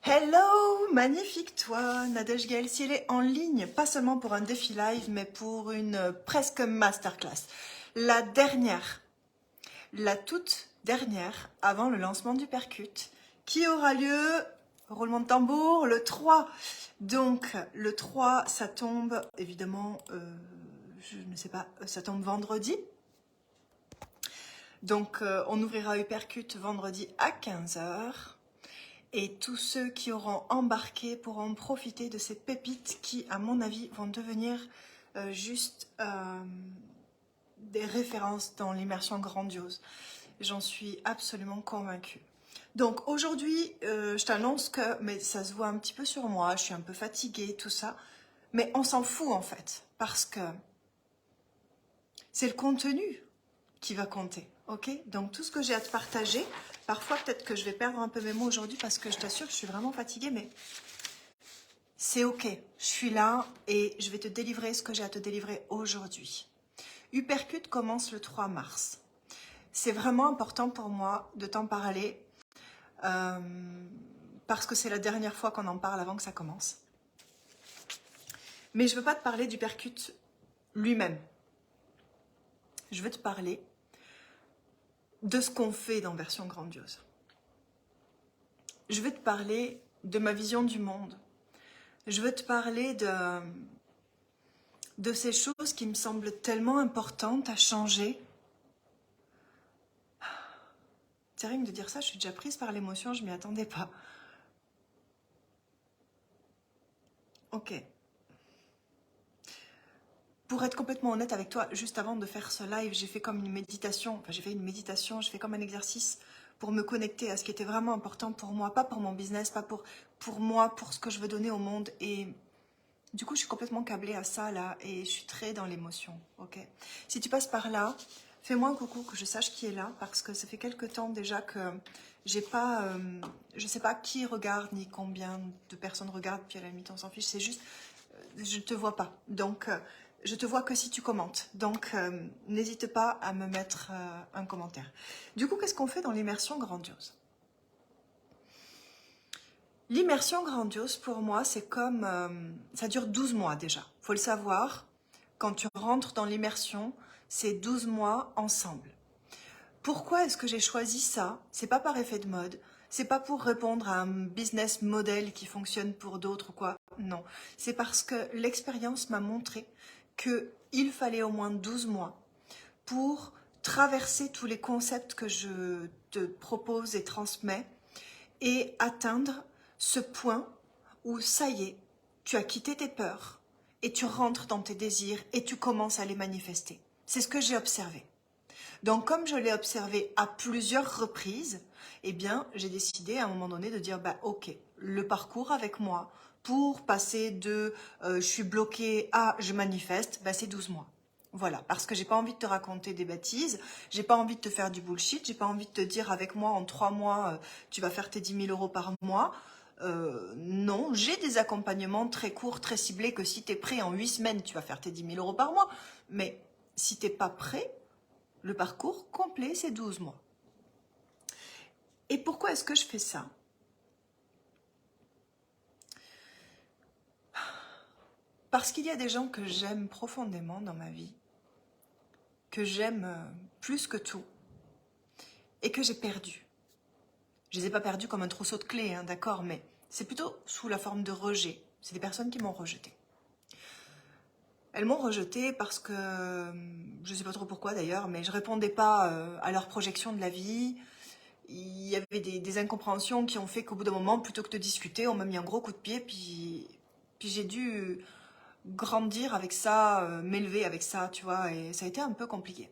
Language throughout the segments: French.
Hello, magnifique toi, Nadège Gaël, si elle est en ligne, pas seulement pour un défi live, mais pour une presque masterclass. La dernière, la toute dernière, avant le lancement du Percute, qui aura lieu, roulement de tambour, le 3. Donc, le 3, ça tombe, évidemment, je ne sais pas, ça tombe vendredi. Donc, on ouvrira Hypercute vendredi à 15 h. Et tous ceux qui auront embarqué pourront profiter de ces pépites qui, à mon avis, vont devenir des références dans l'immersion grandiose. J'en suis absolument convaincue. Donc aujourd'hui, je t'annonce que, mais ça se voit un petit peu sur moi, je suis un peu fatiguée, tout ça. Mais on s'en fout en fait, parce que c'est le contenu qui va compter, ok? Donc tout ce que j'ai à te partager, parfois peut-être que je vais perdre un peu mes mots aujourd'hui parce que je t'assure que je suis vraiment fatiguée, mais c'est ok, je suis là et je vais te délivrer ce que j'ai à te délivrer aujourd'hui. Hypercute commence le 3 mars. C'est vraiment important pour moi de t'en parler parce que c'est la dernière fois qu'on en parle avant que ça commence. Mais je ne veux pas te parler d'Hypercute lui-même. Je veux te parler de ce qu'on fait dans Version Grandiose. Je veux te parler de ma vision du monde. Je veux te parler de ces choses qui me semblent tellement importantes à changer. C'est rien que de dire ça, je suis déjà prise par l'émotion, je m'y attendais pas. Ok. Pour être complètement honnête avec toi, juste avant de faire ce live, j'ai fait comme une méditation. Enfin, j'ai fait une méditation, j'ai fait comme un exercice pour me connecter à ce qui était vraiment important pour moi, pas pour mon business, pas pour moi, pour ce que je veux donner au monde. Et du coup, je suis complètement câblée à ça là et je suis très dans l'émotion. Ok. Si tu passes par là, fais-moi un coucou que je sache qui est là parce que ça fait quelques temps déjà que j'ai pas, je sais pas qui regarde ni combien de personnes regardent. Puis à la limite, on s'en fiche. C'est juste, je ne te vois pas. Donc, je te vois que si tu commentes. Donc, n'hésite pas à me mettre un commentaire. Du coup, qu'est-ce qu'on fait dans l'immersion grandiose? L'immersion grandiose, pour moi, c'est comme... ça dure 12 mois déjà. Il faut le savoir. Quand tu rentres dans l'immersion, c'est 12 mois ensemble. Pourquoi est-ce que j'ai choisi ça? C'est pas par effet de mode. C'est pas pour répondre à un business model qui fonctionne pour d'autres ou quoi. Non. C'est parce que l'expérience m'a montré qu'il fallait au moins 12 mois pour traverser tous les concepts que je te propose et transmets et atteindre ce point où ça y est, tu as quitté tes peurs et tu rentres dans tes désirs et tu commences à les manifester. C'est ce que j'ai observé. Donc comme je l'ai observé à plusieurs reprises, eh bien j'ai décidé à un moment donné de dire bah ok, le parcours avec moi pour passer de je suis bloquée à je manifeste, bah, c'est 12 mois. Voilà, parce que j'ai pas envie de te raconter des bêtises, j'ai pas envie de te faire du bullshit, j'ai pas envie de te dire avec moi en 3 mois tu vas faire tes 10 000 euros par mois. Non, j'ai des accompagnements très courts, très ciblés, que si tu es prêt en 8 semaines, tu vas faire tes 10 000 euros par mois. Mais si tu n'es pas prêt, le parcours complet, c'est 12 mois. Et pourquoi est-ce que je fais ça? Parce qu'il y a des gens que j'aime profondément dans ma vie, que j'aime plus que tout, et que j'ai perdu. Je ne les ai pas perdus comme un trousseau de clés, hein, d'accord, mais c'est plutôt sous la forme de rejet. C'est des personnes qui m'ont rejeté. Elles m'ont rejeté parce que, je ne sais pas trop pourquoi d'ailleurs, mais je ne répondais pas à leur projection de la vie. Il y avait des incompréhensions qui ont fait qu'au bout d'un moment, plutôt que de discuter, on m'a mis un gros coup de pied, puis j'ai dû grandir avec ça, m'élever avec ça, tu vois, et ça a été un peu compliqué.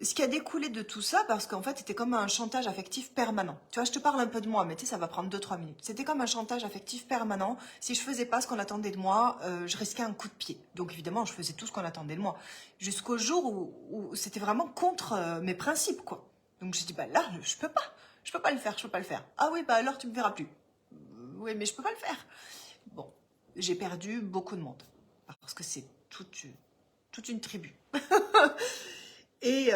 Ce qui a découlé de tout ça, parce qu'en fait, c'était comme un chantage affectif permanent. Tu vois, je te parle un peu de moi, mais tu sais, ça va prendre 2-3 minutes. C'était comme un chantage affectif permanent. Si je faisais pas ce qu'on attendait de moi, je risquais un coup de pied. Donc évidemment, je faisais tout ce qu'on attendait de moi. Jusqu'au jour où c'était vraiment contre mes principes, quoi. Donc j'ai dit, bah là, je peux pas. Je peux pas le faire, je peux pas le faire. Ah oui, bah alors tu me verras plus. Oui, mais je peux pas le faire. Bon, j'ai perdu beaucoup de monde. Parce que c'est toute une tribu. Et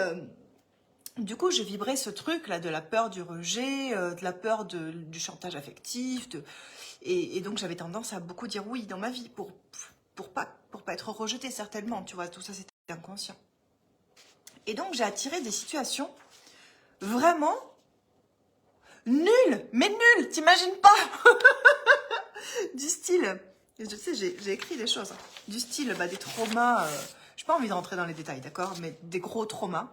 Du coup, j'ai vibré ce truc là de la peur du rejet, de la peur du chantage affectif, et donc j'avais tendance à beaucoup dire oui dans ma vie pour pas être rejetée certainement, tu vois, tout ça c'était inconscient. Et donc j'ai attiré des situations vraiment nulles, mais nulles, t'imagines pas. Du style, je sais, j'ai écrit des choses, hein. Du style des traumas, j'ai pas envie de rentrer dans les détails, d'accord, mais des gros traumas,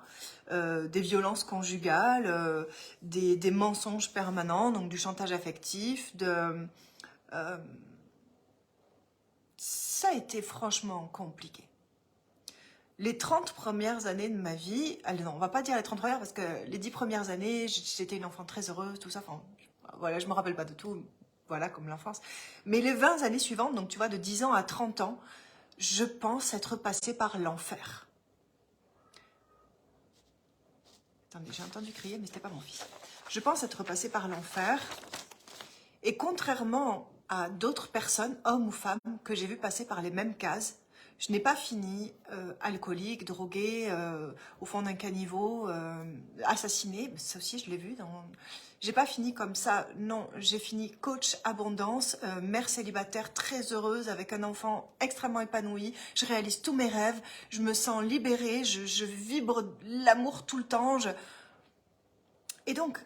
des violences conjugales, des mensonges permanents, donc du chantage affectif, ça a été franchement compliqué. Les 30 premières années de ma vie, allez non, on va pas dire les 30 premières parce que les 10 premières années, j'étais une enfant très heureuse, tout ça, enfin, voilà, je me rappelle pas de tout, voilà, comme l'enfance. Mais les 20 années suivantes, donc tu vois, de 10 ans à 30 ans, je pense être passée par l'enfer. Attendez, j'ai entendu crier, mais c'était pas mon fils. Je pense être passée par l'enfer, et contrairement à d'autres personnes, hommes ou femmes, que j'ai vu passer par les mêmes cases, je n'ai pas fini alcoolique, droguée, au fond d'un caniveau, assassinée. Ça aussi, je l'ai vu. J'ai pas fini comme ça. Non, j'ai fini coach abondance, mère célibataire très heureuse avec un enfant extrêmement épanoui. Je réalise tous mes rêves. Je me sens libérée. Je vibre l'amour tout le temps. Et donc,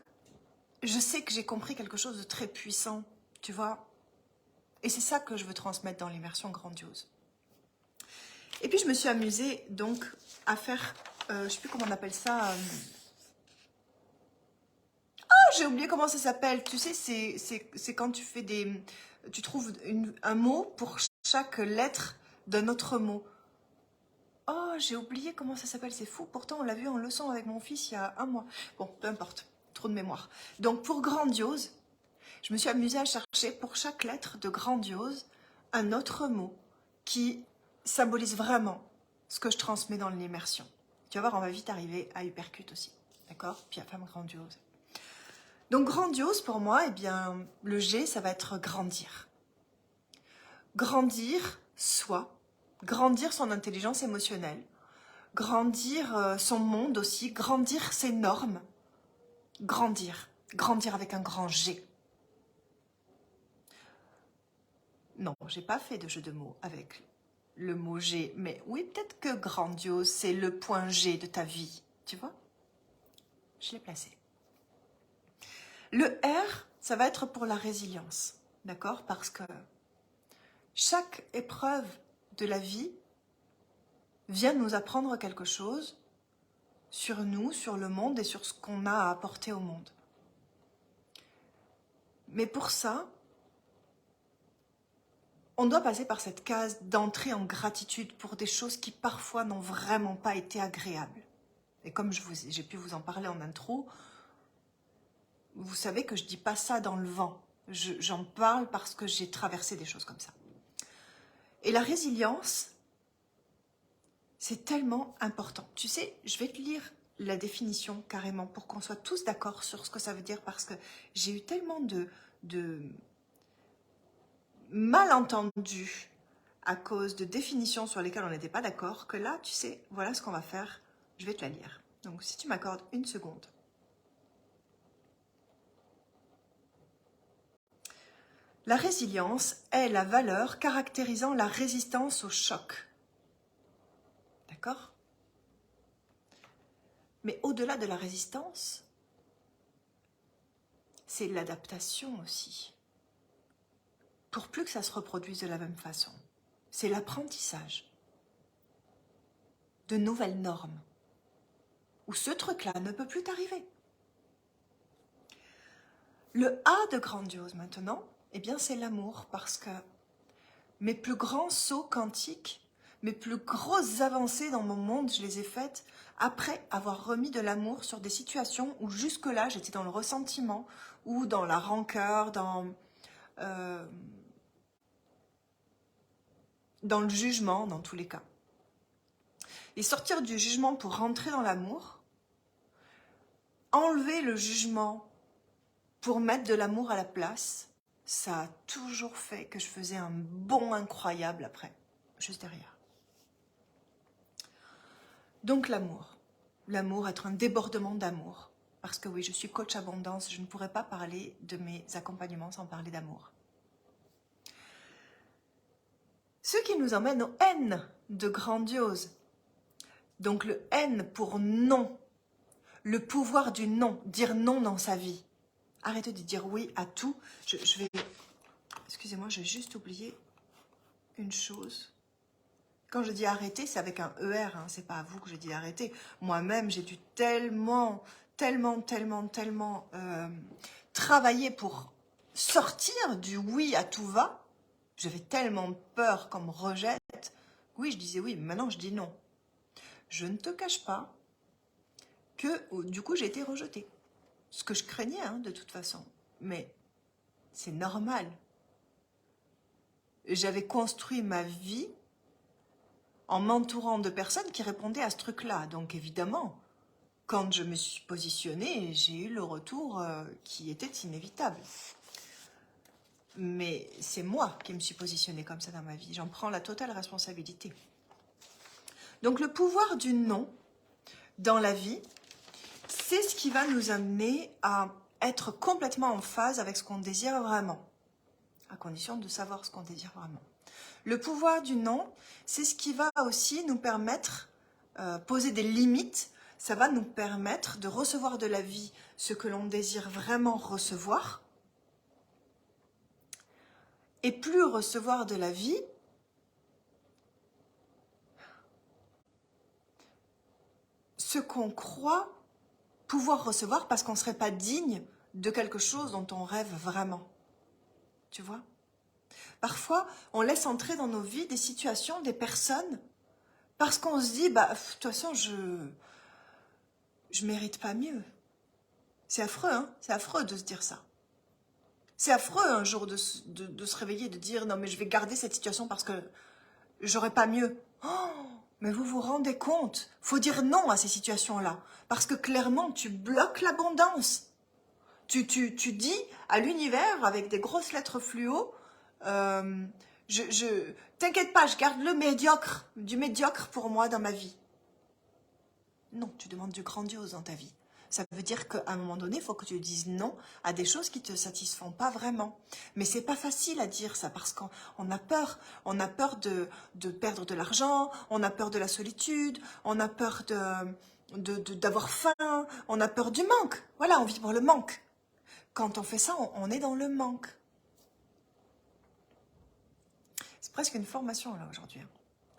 je sais que j'ai compris quelque chose de très puissant, tu vois. Et c'est ça que je veux transmettre dans l'immersion grandiose. Et puis je me suis amusée donc à faire, je sais plus comment on appelle ça. Oh, j'ai oublié comment ça s'appelle. Tu sais, c'est quand tu fais tu trouves un mot pour chaque lettre d'un autre mot. Oh, j'ai oublié comment ça s'appelle, c'est fou. Pourtant, on l'a vu en leçon avec mon fils il y a un mois. Bon, peu importe, trop de mémoire. Donc pour grandiose, je me suis amusée à chercher pour chaque lettre de grandiose un autre mot qui symbolise vraiment ce que je transmets dans l'immersion. Tu vas voir, on va vite arriver à hypercute aussi, d'accord? Puis à femme grandiose. Donc grandiose pour moi, eh bien, le G, ça va être grandir. Grandir soi, grandir son intelligence émotionnelle, grandir son monde aussi, grandir ses normes, grandir avec un grand G. Non, j'ai pas fait de jeu de mots avec le mot G, mais oui, peut-être que grandiose, c'est le point G de ta vie, tu vois? Je l'ai placé. Le R, ça va être pour la résilience, d'accord? Parce que chaque épreuve de la vie vient nous apprendre quelque chose sur nous, sur le monde et sur ce qu'on a à apporter au monde. Mais pour ça, on doit passer par cette case d'entrée en gratitude pour des choses qui parfois n'ont vraiment pas été agréables. Et comme j'ai pu vous en parler en intro, vous savez que je ne dis pas ça dans le vent. J'en parle parce que j'ai traversé des choses comme ça. Et la résilience, c'est tellement important. Tu sais, je vais te lire la définition carrément pour qu'on soit tous d'accord sur ce que ça veut dire parce que j'ai eu tellement de malentendus à cause de définitions sur lesquelles on n'était pas d'accord que là, tu sais, voilà ce qu'on va faire. Je vais te la lire. Donc, si tu m'accordes une seconde. La résilience est la valeur caractérisant la résistance au choc. D'accord? Mais au-delà de la résistance, c'est l'adaptation aussi. Pour plus que ça se reproduise de la même façon. C'est l'apprentissage de nouvelles normes où ce truc-là ne peut plus t'arriver. Le A de grandiose maintenant, eh bien c'est l'amour parce que mes plus grands sauts quantiques, mes plus grosses avancées dans mon monde, je les ai faites après avoir remis de l'amour sur des situations où jusque-là j'étais dans le ressentiment ou dans la rancœur, dans le jugement dans tous les cas. Et sortir du jugement pour rentrer dans l'amour, enlever le jugement pour mettre de l'amour à la place, ça a toujours fait que je faisais un bond incroyable après, juste derrière. Donc l'amour. l'amour être un débordement d'amour. Parce que oui, je suis coach abondance, je ne pourrais pas parler de mes accompagnements sans parler d'amour. Ce qui nous emmène au N de grandiose. Donc le N pour non. Le pouvoir du non, dire non dans sa vie. Arrêtez de dire oui à tout. Je vais... Excusez-moi, j'ai juste oublié une chose. Quand je dis arrêter, c'est avec un ER, hein, c'est pas à vous que je dis arrêter. Moi-même, j'ai dû tellement travailler pour sortir du oui à tout va. J'avais tellement peur qu'on me rejette. Oui, je disais oui, mais maintenant je dis non. Je ne te cache pas que du coup j'ai été rejetée. Ce que je craignais hein, de toute façon. Mais c'est normal. J'avais construit ma vie en m'entourant de personnes qui répondaient à ce truc-là. Donc évidemment, quand je me suis positionnée, j'ai eu le retour qui était inévitable. Mais c'est moi qui me suis positionnée comme ça dans ma vie. J'en prends la totale responsabilité. Donc le pouvoir du non dans la vie, c'est ce qui va nous amener à être complètement en phase avec ce qu'on désire vraiment, à condition de savoir ce qu'on désire vraiment. Le pouvoir du non, c'est ce qui va aussi nous permettre poser des limites. Ça va nous permettre de recevoir de la vie ce que l'on désire vraiment recevoir. Et plus recevoir de la vie, ce qu'on croit pouvoir recevoir parce qu'on ne serait pas digne de quelque chose dont on rêve vraiment. Tu vois ? Parfois, on laisse entrer dans nos vies des situations, des personnes, parce qu'on se dit, bah, de toute façon, je mérite pas mieux. C'est affreux, hein ? C'est affreux de se dire ça. C'est affreux un jour de se réveiller et de dire, non mais je vais garder cette situation parce que j'aurais pas mieux. Oh, mais vous vous rendez compte ? Faut dire non à ces situations-là, parce que clairement, tu bloques l'abondance. Tu dis à l'univers, avec des grosses lettres fluo, t'inquiète pas, je garde le médiocre, du médiocre pour moi dans ma vie. Non, tu demandes du grandiose dans ta vie. Ça veut dire qu'à un moment donné, il faut que tu dises non à des choses qui ne te satisfont pas vraiment. Mais c'est pas facile à dire ça parce qu'on a peur. On a peur de perdre de l'argent, on a peur de la solitude, on a peur d'avoir faim, on a peur du manque. Voilà, on vit pour le manque. Quand on fait ça, on est dans le manque. C'est presque une formation là aujourd'hui.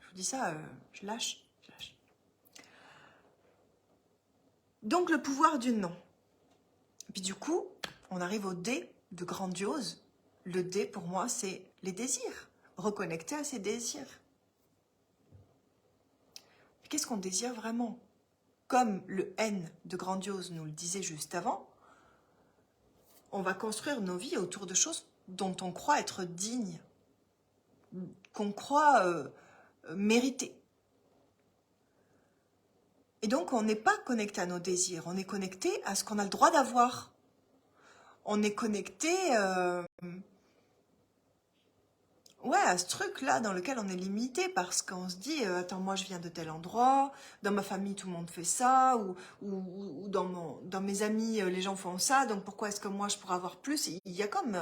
Je vous dis ça, je lâche. Donc le pouvoir du non. Et puis du coup, on arrive au D de grandiose. Le D pour moi, c'est les désirs. Reconnecter à ses désirs. Qu'est-ce qu'on désire vraiment ? Comme le N de grandiose nous le disait juste avant, on va construire nos vies autour de choses dont on croit être digne, qu'on croit mériter. Et donc, on n'est pas connecté à nos désirs, on est connecté à ce qu'on a le droit d'avoir. On est connecté à ce truc-là dans lequel on est limité parce qu'on se dit attends, moi je viens de tel endroit, dans ma famille tout le monde fait ça, ou dans mes amis les gens font ça, donc pourquoi est-ce que moi je pourrais avoir plus ? Il y a comme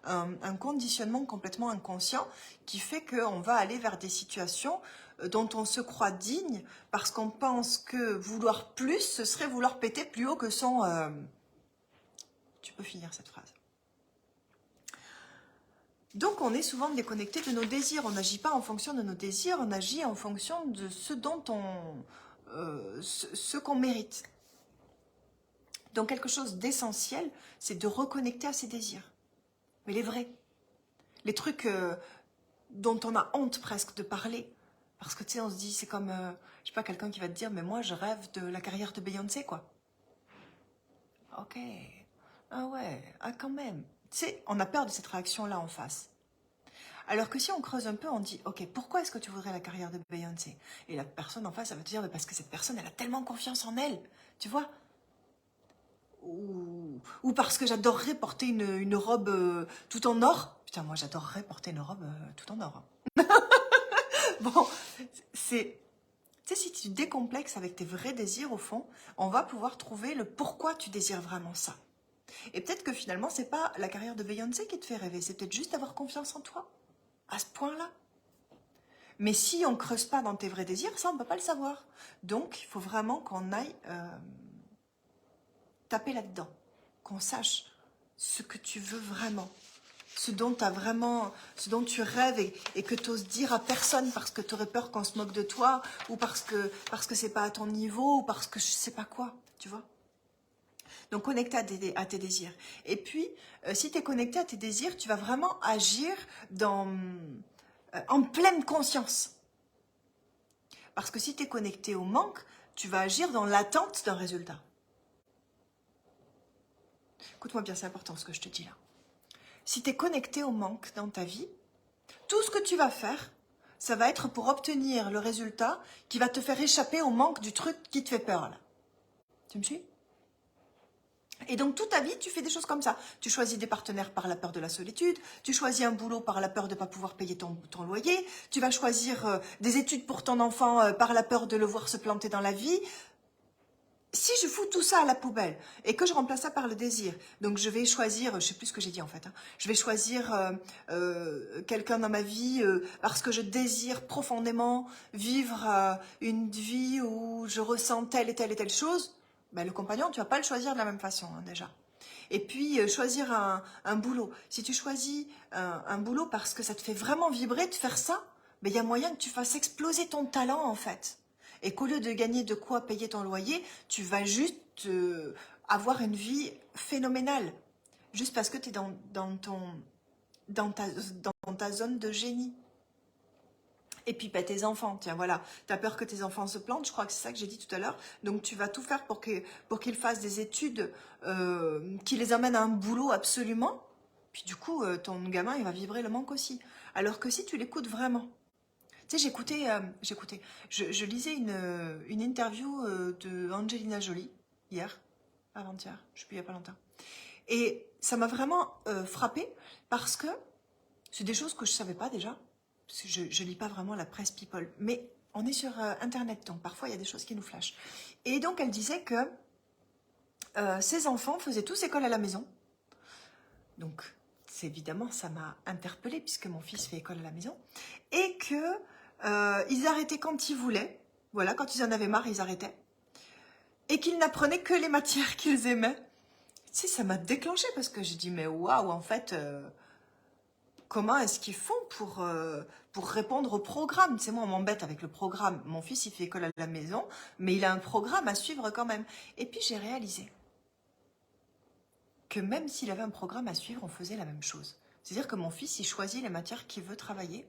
un conditionnement complètement inconscient qui fait qu'on va aller vers des situations dont on se croit digne parce qu'on pense que vouloir plus, ce serait vouloir péter plus haut que son... Tu peux finir cette phrase. Donc on est souvent déconnecté de nos désirs, on n'agit pas en fonction de nos désirs, on agit en fonction de ce dont ce qu'on mérite. Donc quelque chose d'essentiel, c'est de reconnecter à ses désirs. Mais les vrais. Les trucs dont on a honte presque de parler. Parce que tu sais, on se dit, c'est comme, je sais pas, quelqu'un qui va te dire, mais moi je rêve de la carrière de Beyoncé, quoi. Ok. Ah ouais, ah quand même. Tu sais, on a peur de cette réaction-là en face. Alors que si on creuse un peu, on dit, ok, pourquoi est-ce que tu voudrais la carrière de Beyoncé ? Et la personne en face, elle va te dire, parce que cette personne, elle a tellement confiance en elle, tu vois ? Ou parce que j'adorerais porter une robe tout en or. Putain, moi j'adorerais porter une robe tout en or. Bon, c'est Tu sais, si tu décomplexes avec tes vrais désirs, au fond, on va pouvoir trouver le pourquoi tu désires vraiment ça. Et peut-être que finalement, c'est pas la carrière de Beyoncé qui te fait rêver, c'est peut-être juste avoir confiance en toi, à ce point-là. Mais si on creuse pas dans tes vrais désirs, ça, on ne peut pas le savoir. Donc, il faut vraiment qu'on aille taper là-dedans, qu'on sache ce que tu veux vraiment, ce dont tu rêves et que tu oses dire à personne parce que tu aurais peur qu'on se moque de toi ou parce que c'est pas à ton niveau ou parce que je sais pas quoi, tu vois. Donc connecté à tes désirs. Et puis, si tu es connecté à tes désirs, tu vas vraiment agir en pleine conscience. Parce que si tu es connecté au manque, tu vas agir dans l'attente d'un résultat. Écoute-moi bien, c'est important ce que je te dis là. Si tu es connecté au manque dans ta vie, tout ce que tu vas faire, ça va être pour obtenir le résultat qui va te faire échapper au manque du truc qui te fait peur là. Tu me suis ? Et donc toute ta vie, tu fais des choses comme ça. Tu choisis des partenaires par la peur de la solitude, tu choisis un boulot par la peur de ne pas pouvoir payer ton loyer, tu vas choisir des études pour ton enfant par la peur de le voir se planter dans la vie. Si je fous tout ça à la poubelle et que je remplace ça par le désir, donc je vais choisir, je sais plus ce que j'ai dit en fait, hein, je vais choisir quelqu'un dans ma vie parce que je désire profondément vivre une vie où je ressens telle et telle chose, ben, le compagnon, tu vas pas le choisir de la même façon hein, déjà. Et puis choisir un boulot. Si tu choisis un boulot parce que ça te fait vraiment vibrer de faire ça, ben, y a moyen que tu fasses exploser ton talent en fait. Et qu'au lieu de gagner de quoi payer ton loyer, tu vas juste avoir une vie phénoménale. Juste parce que tu es dans ta zone de génie. Et puis bah, tes enfants, tiens voilà, tu as peur que tes enfants se plantent, je crois que c'est ça que j'ai dit tout à l'heure. Donc tu vas tout faire pour qu'ils fassent des études qui les amènent à un boulot absolument. Puis du coup, ton gamin, il va vibrer le manque aussi. Alors que si tu l'écoutes vraiment, tu sais, je lisais une interview de Angelina Jolie hier, avant-hier, je sais plus, il n'y a pas longtemps. Et ça m'a vraiment frappée parce que c'est des choses que je ne savais pas déjà, parce que je ne lis pas vraiment la presse people, mais on est sur Internet, donc parfois il y a des choses qui nous flashent. Et donc elle disait que ses enfants faisaient tous école à la maison. Donc, évidemment, ça m'a interpellée puisque mon fils fait école à la maison. Et que ils arrêtaient quand ils voulaient. Voilà, quand ils en avaient marre, ils arrêtaient. Et qu'ils n'apprenaient que les matières qu'ils aimaient. Tu sais, ça m'a déclenché parce que j'ai dit, mais waouh, en fait, comment est-ce qu'ils font pour répondre au programme? Tu sais, moi, on m'embête avec le programme. Mon fils, il fait école à la maison, mais il a un programme à suivre quand même. Et puis, j'ai réalisé que même s'il avait un programme à suivre, on faisait la même chose. C'est-à-dire que mon fils, il choisit les matières qu'il veut travailler.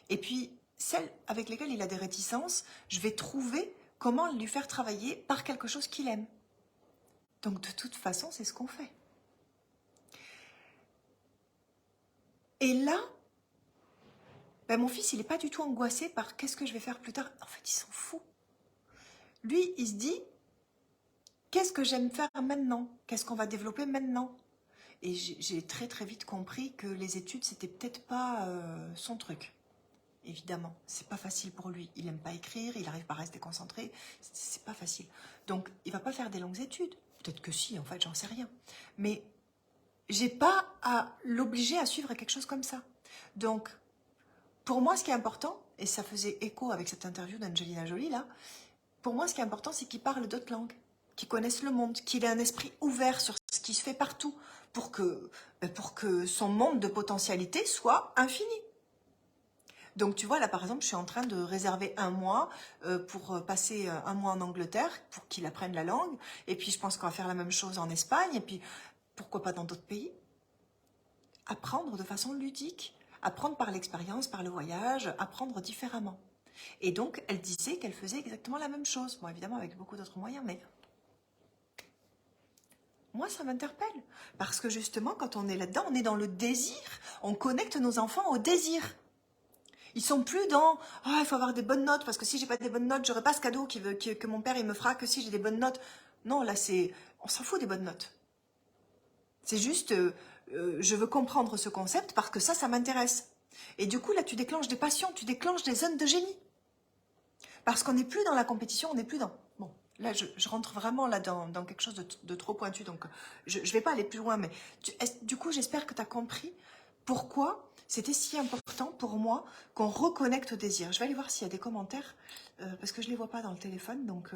Et puis, celles avec lesquelles il a des réticences, je vais trouver comment lui faire travailler par quelque chose qu'il aime. Donc, de toute façon, c'est ce qu'on fait. Et là, ben, mon fils, il n'est pas du tout angoissé par qu'est-ce que je vais faire plus tard. En fait, il s'en fout. Lui, il se dit, qu'est-ce que j'aime faire maintenant? Qu'est-ce qu'on va développer maintenant? Et j'ai très très vite compris que les études, c'était peut-être pas son truc. Évidemment, c'est pas facile pour lui. Il n'aime pas écrire, il n'arrive pas à rester concentré. C'est pas facile. Donc, il va pas faire des longues études. Peut-être que si, en fait, j'en sais rien. Mais j'ai pas à l'obliger à suivre quelque chose comme ça. Donc, pour moi, ce qui est important, et ça faisait écho avec cette interview d'Angelina Jolie là, pour moi, ce qui est important, c'est qu'il parle d'autres langues, qu'il connaisse le monde, qu'il ait un esprit ouvert sur ce qui se fait partout, pour que son monde de potentialité soit infini. Donc tu vois, là par exemple, je suis en train de réserver un mois pour passer un mois en Angleterre, pour qu'il apprenne la langue, et puis je pense qu'on va faire la même chose en Espagne, et puis pourquoi pas dans d'autres pays. Apprendre de façon ludique, apprendre par l'expérience, par le voyage, apprendre différemment. Et donc, elle disait qu'elle faisait exactement la même chose. Bon, évidemment, avec beaucoup d'autres moyens, mais moi, ça m'interpelle. Parce que justement, quand on est là-dedans, on est dans le désir. On connecte nos enfants au désir. Ils sont plus dans « Ah, il faut avoir des bonnes notes, parce que si j'ai pas des bonnes notes, j'aurai pas ce cadeau que mon père il me fera que si j'ai des bonnes notes. » Non, là, on s'en fout des bonnes notes. C'est juste, je veux comprendre ce concept parce que ça m'intéresse. Et du coup, là, tu déclenches des passions, tu déclenches des zones de génie. Parce qu'on n'est plus dans la compétition, on n'est plus dans... Bon, là, je rentre vraiment là dans quelque chose de trop pointu, donc je ne vais pas aller plus loin, mais du coup, j'espère que tu as compris pourquoi c'était si important pour moi qu'on reconnecte au désir. Je vais aller voir s'il y a des commentaires, parce que je ne les vois pas dans le téléphone, donc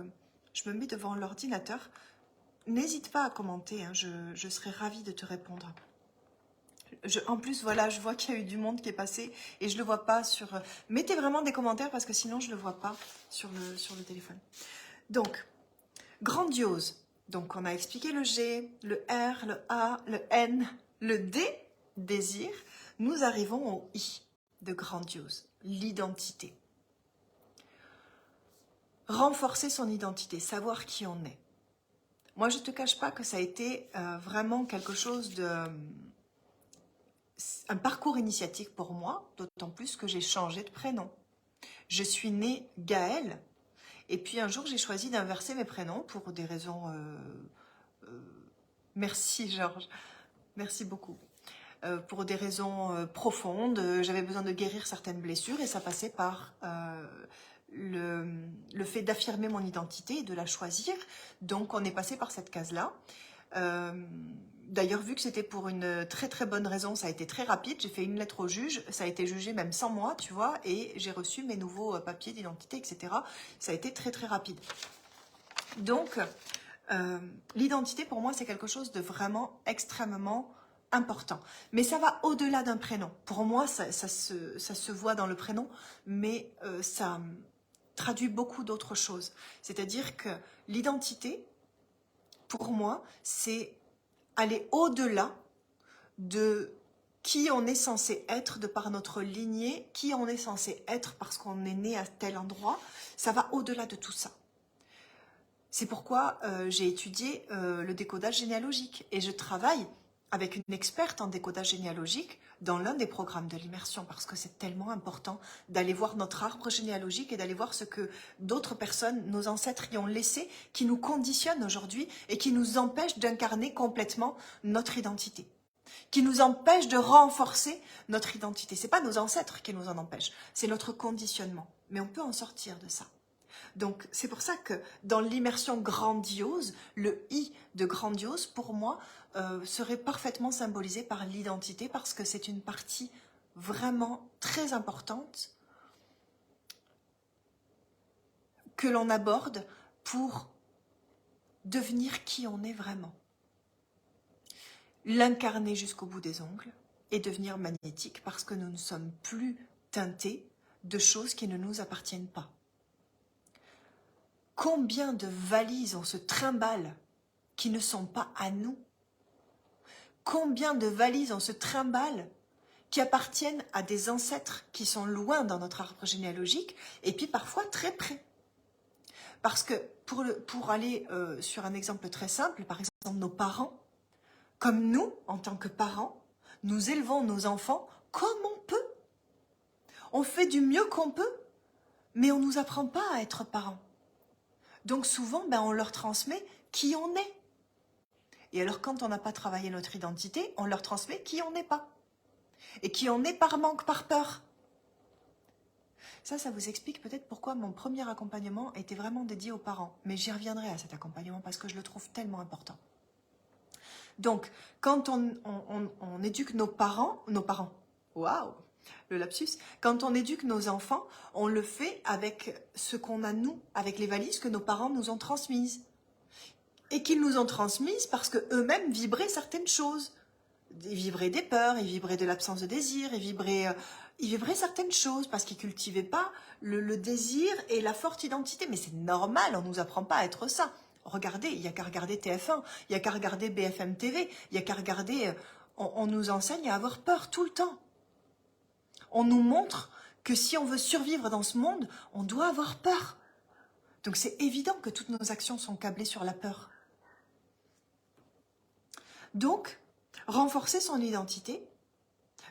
je me mets devant l'ordinateur. N'hésite pas à commenter, hein, je serai ravie de te répondre. En plus, voilà, je vois qu'il y a eu du monde qui est passé et je ne le vois pas sur... Mettez vraiment des commentaires parce que sinon je ne le vois pas sur le téléphone. Donc, grandiose. Donc, on a expliqué le G, le R, le A, le N, le D, désir. Nous arrivons au I de grandiose, l'identité. Renforcer son identité, savoir qui on est. Moi, je ne te cache pas que ça a été vraiment quelque chose de... un parcours initiatique pour moi, d'autant plus que j'ai changé de prénom. Je suis née Gaëlle, et puis un jour j'ai choisi d'inverser mes prénoms pour des raisons... merci Georges, merci beaucoup. Pour des raisons profondes, j'avais besoin de guérir certaines blessures et ça passait par le fait d'affirmer mon identité et de la choisir. Donc on est passé par cette case-là. D'ailleurs, vu que c'était pour une très très bonne raison, ça a été très rapide. J'ai fait une lettre au juge, ça a été jugé même sans moi, tu vois, et j'ai reçu mes nouveaux papiers d'identité, etc. Ça a été très très rapide. Donc, l'identité pour moi, c'est quelque chose de vraiment extrêmement important. Mais ça va au-delà d'un prénom. Pour moi, ça se voit dans le prénom, mais ça traduit beaucoup d'autres choses. C'est-à-dire que l'identité, pour moi, c'est aller au-delà de qui on est censé être de par notre lignée, qui on est censé être parce qu'on est né à tel endroit. Ça va au-delà de tout ça. C'est pourquoi j'ai étudié le décodage généalogique et je travaille avec une experte en décodage généalogique dans l'un des programmes de l'immersion parce que c'est tellement important d'aller voir notre arbre généalogique et d'aller voir ce que d'autres personnes, nos ancêtres y ont laissé, qui nous conditionnent aujourd'hui et qui nous empêchent d'incarner complètement notre identité, qui nous empêchent de renforcer notre identité. Ce n'est pas nos ancêtres qui nous en empêchent, c'est notre conditionnement. Mais on peut en sortir de ça. Donc, c'est pour ça que dans l'immersion grandiose, le I de grandiose, pour moi, serait parfaitement symbolisé par l'identité parce que c'est une partie vraiment très importante que l'on aborde pour devenir qui on est vraiment. L'incarner jusqu'au bout des ongles et devenir magnétique parce que nous ne sommes plus teintés de choses qui ne nous appartiennent pas. Combien de valises on se trimballe qui ne sont pas à nous? Combien de valises on se trimballe qui appartiennent à des ancêtres qui sont loin dans notre arbre généalogique et puis parfois très près? Parce que pour aller sur un exemple très simple, par exemple nos parents, comme nous, en tant que parents, nous élevons nos enfants comme on peut. On fait du mieux qu'on peut, mais on ne nous apprend pas à être parents. Donc souvent, on leur transmet qui on est. Et alors quand on n'a pas travaillé notre identité, on leur transmet qui on n'est pas. Et qui on est par manque, par peur. Ça vous explique peut-être pourquoi mon premier accompagnement était vraiment dédié aux parents. Mais j'y reviendrai à cet accompagnement parce que je le trouve tellement important. Donc, quand on éduque nos parents, waouh, le lapsus, quand on éduque nos enfants, on le fait avec ce qu'on a nous, avec les valises que nos parents nous ont transmises. Et qu'ils nous ont transmises parce qu'eux-mêmes vibraient certaines choses. Ils vibraient des peurs, ils vibraient de l'absence de désir, ils vibraient certaines choses parce qu'ils ne cultivaient pas le désir et la forte identité. Mais c'est normal, on ne nous apprend pas à être ça. Regardez, il n'y a qu'à regarder TF1, il n'y a qu'à regarder BFM TV, il n'y a qu'à regarder... On nous enseigne à avoir peur tout le temps. On nous montre que si on veut survivre dans ce monde, on doit avoir peur. Donc c'est évident que toutes nos actions sont câblées sur la peur. Donc, renforcer son identité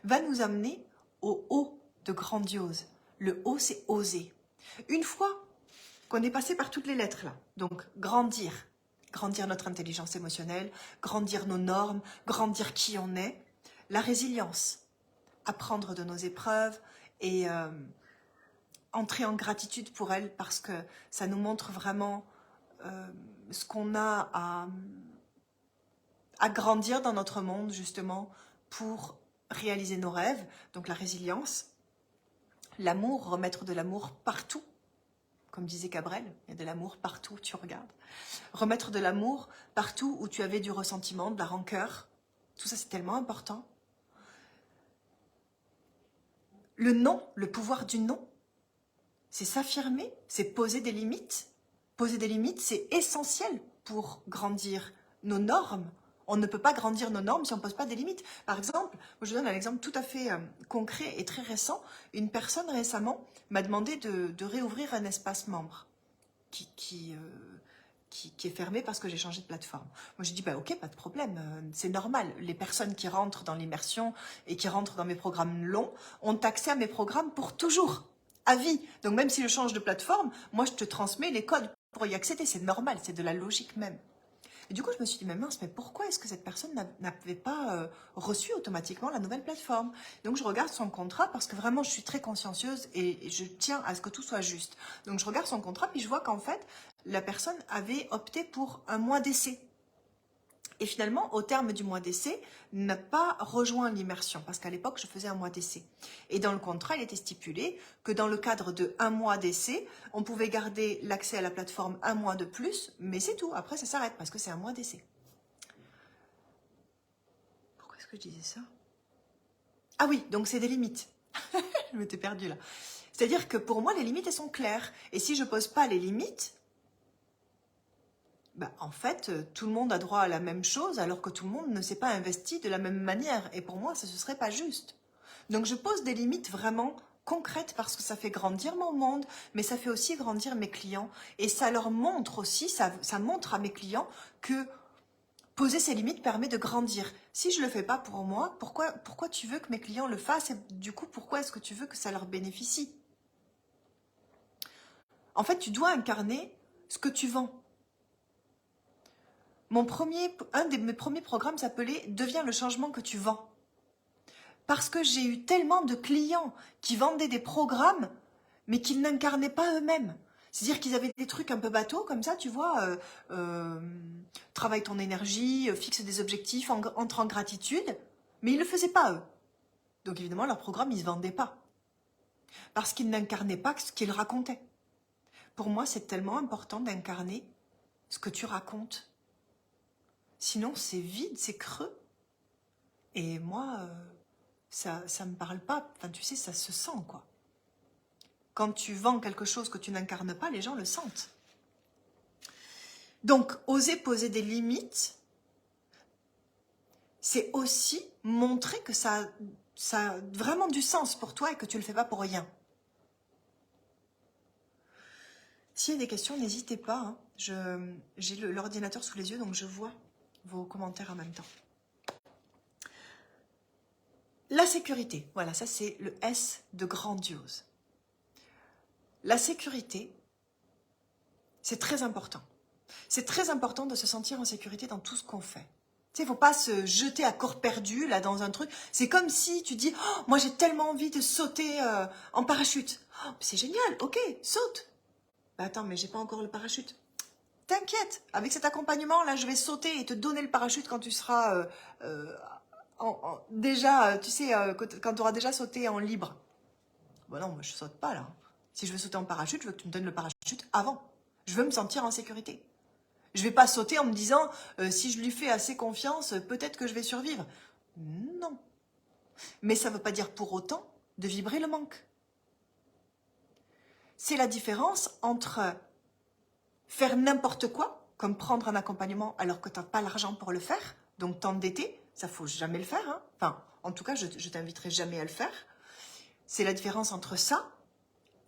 va nous amener au O de grandiose. Le O, c'est oser. Une fois qu'on est passé par toutes les lettres là, donc grandir notre intelligence émotionnelle, grandir nos normes, grandir qui on est, la résilience, apprendre de nos épreuves et entrer en gratitude pour elle parce que ça nous montre vraiment ce qu'on a à grandir dans notre monde justement pour réaliser nos rêves. Donc la résilience, l'amour, remettre de l'amour partout. Comme disait Cabrel, il y a de l'amour partout où tu regardes. Remettre de l'amour partout où tu avais du ressentiment, de la rancœur. Tout ça, c'est tellement important. Le non, le pouvoir du non, c'est s'affirmer, c'est poser des limites. Poser des limites, c'est essentiel pour grandir nos normes. On ne peut pas grandir nos normes si on ne pose pas des limites. Par exemple, je donne un exemple tout à fait concret et très récent. Une personne récemment m'a demandé de réouvrir un espace membre qui est fermé parce que j'ai changé de plateforme. Moi, j'ai dit, bah, ok, pas de problème, c'est normal. Les personnes qui rentrent dans l'immersion et qui rentrent dans mes programmes longs ont accès à mes programmes pour toujours, à vie. Donc, même si je change de plateforme, moi, je te transmets les codes pour y accéder. C'est normal, c'est de la logique même. Et du coup, je me suis dit, mais mince, mais pourquoi est-ce que cette personne n'avait pas reçu automatiquement la nouvelle plateforme? Donc, je regarde son contrat parce que vraiment, je suis très consciencieuse et je tiens à ce que tout soit juste. Donc, je regarde son contrat puis je vois qu'en fait, la personne avait opté pour un mois d'essai. Et finalement, au terme du mois d'essai, n'a pas rejoint l'immersion, parce qu'à l'époque, je faisais un mois d'essai. Et dans le contrat, il était stipulé que dans le cadre de un mois d'essai, on pouvait garder l'accès à la plateforme un mois de plus, mais c'est tout. Après, ça s'arrête, parce que c'est un mois d'essai. Pourquoi est-ce que je disais ça? Ah oui, donc c'est des limites. Je m'étais perdue là. C'est-à-dire que pour moi, les limites, elles sont claires. Et si je ne pose pas les limites, bah, en fait, tout le monde a droit à la même chose alors que tout le monde ne s'est pas investi de la même manière. Et pour moi, ça ne serait pas juste. Donc, je pose des limites vraiment concrètes parce que ça fait grandir mon monde, mais ça fait aussi grandir mes clients. Et ça leur montre aussi, ça montre à mes clients que poser ces limites permet de grandir. Si je ne le fais pas pour moi, pourquoi tu veux que mes clients le fassent? Et du coup, pourquoi est-ce que tu veux que ça leur bénéficie? En fait, tu dois incarner ce que tu vends. Un de mes premiers programmes s'appelait « Deviens le changement que tu vends ». Parce que j'ai eu tellement de clients qui vendaient des programmes, mais qu'ils n'incarnaient pas eux-mêmes. C'est-à-dire qu'ils avaient des trucs un peu bateaux, comme ça, tu vois, travaille ton énergie, fixe des objectifs, entre en gratitude, mais ils ne le faisaient pas eux. Donc évidemment, leur programme, ils ne se vendaient pas. Parce qu'ils n'incarnaient pas ce qu'ils racontaient. Pour moi, c'est tellement important d'incarner ce que tu racontes. Sinon, c'est vide, c'est creux. Et moi, ça me parle pas. Enfin, tu sais, ça se sent, quoi. Quand tu vends quelque chose que tu n'incarnes pas, les gens le sentent. Donc, oser poser des limites, c'est aussi montrer que ça a vraiment du sens pour toi et que tu ne le fais pas pour rien. S'il y a des questions, n'hésitez pas. Hein. J'ai l'ordinateur sous les yeux, donc je vois vos commentaires en même temps. La sécurité, voilà, ça c'est le S de grandiose. La sécurité, c'est très important. C'est très important de se sentir en sécurité dans tout ce qu'on fait. Tu sais, il ne faut pas se jeter à corps perdu là dans un truc. C'est comme si tu dis oh, « moi j'ai tellement envie de sauter en parachute. Oh, c'est génial, ok, saute. » Bah attends, mais j'ai pas encore le parachute. T'inquiète, avec cet accompagnement là, je vais sauter et te donner le parachute quand tu seras déjà, tu sais, quand tu auras déjà sauté en libre. Bon non, moi je saute pas là. Si je veux sauter en parachute, je veux que tu me donnes le parachute avant. Je veux me sentir en sécurité. Je vais pas sauter en me disant, si je lui fais assez confiance, peut-être que je vais survivre. Non. Mais ça ne veut pas dire pour autant de vibrer le manque. C'est la différence entre faire n'importe quoi, comme prendre un accompagnement alors que tu n'as pas l'argent pour le faire, donc t'endetter, ça faut jamais le faire. Hein. Enfin, en tout cas, je t'inviterai jamais à le faire. C'est la différence entre ça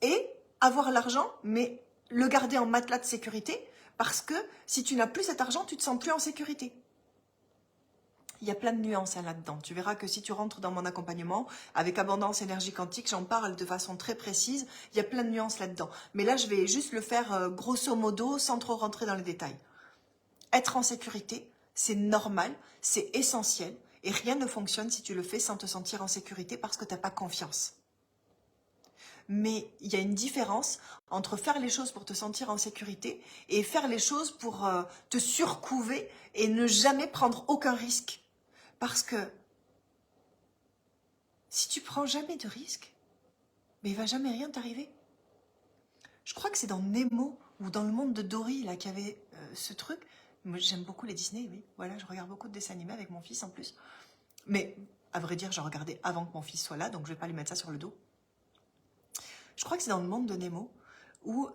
et avoir l'argent, mais le garder en matelas de sécurité, parce que si tu n'as plus cet argent, tu ne te sens plus en sécurité. Il y a plein de nuances là-dedans. Tu verras que si tu rentres dans mon accompagnement, avec Abondance Énergie Quantique, j'en parle de façon très précise, il y a plein de nuances là-dedans. Mais là, je vais juste le faire grosso modo, sans trop rentrer dans les détails. Être en sécurité, c'est normal, c'est essentiel, et rien ne fonctionne si tu le fais sans te sentir en sécurité parce que tu n'as pas confiance. mais il y a une différence entre faire les choses pour te sentir en sécurité et faire les choses pour te surcouver et ne jamais prendre aucun risque. Parce que si tu prends jamais de risque, mais il va jamais rien t'arriver. Je crois que c'est dans Nemo ou dans le monde de Dory là qu'il y avait ce truc. Moi j'aime beaucoup les Disney, oui. Voilà, je regarde beaucoup de dessins animés avec mon fils en plus. Mais à vrai dire, j'ai regardé avant que mon fils soit là, donc je vais pas lui mettre ça sur le dos. Je crois que c'est dans le monde de Nemo où